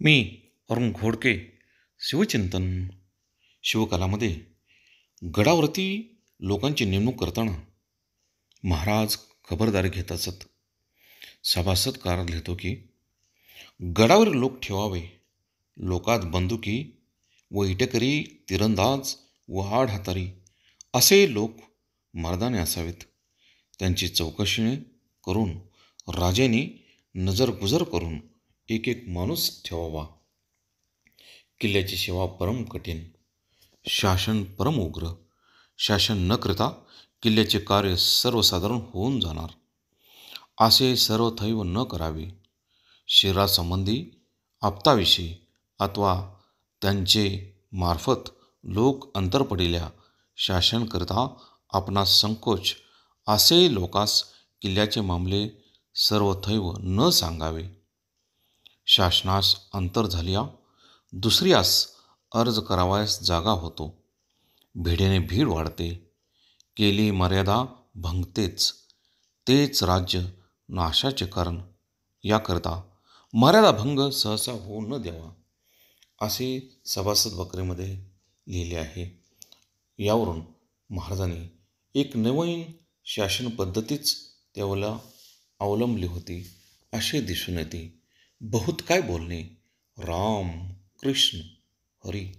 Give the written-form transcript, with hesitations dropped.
मी अरुण घोडके. शिवचिंतन. शिवकालामध्ये गडावरती लोकांची नेमणूक करताना महाराज खबरदारी घेत असत. सभासद कारात लिहितो की गडावर लोक ठेवावे, लोकात बंदुकी व इटेकरी, तिरंदाज व आडहातारी असे लोक मर्दाने असावेत. त्यांची चौकशी करून राजांनी नजरगुजर करून एक एक माणूस ठेवावा. किल्ल्याची सेवा परम कठीण, शासन परम उग्र. शासन न करता किल्ल्याचे कार्य सर्वसाधारण होऊन जाणार, असे सर्वथैव न करावे. शरीरासंबंधी आप्ताविषयी अथवा त्यांचे मार्फत लोक अंतर पडिल्या शासन करता आपणास संकोच, असे लोकास किल्ल्याचे मामले सर्वथैव न सांगावे. शासनास अंतर झालिया दुसऱ्यास अर्ज करावयास जागा होतो. भिडेने भीड वाढते, केली मर्यादा भंगतेच, तेच राज्य नाशाचे कारण. याकरता मर्यादाभंग सहसा होऊ न द्यावा, असे सभासद वक्रेमध्ये लिहिले आहे. यावरून महाराजांनी एक नवीन शासन पद्धतीच त्यावेळेला अवलंबली होती असे दिसून येते. बहुत काय बोलणे. राम कृष्ण हरी.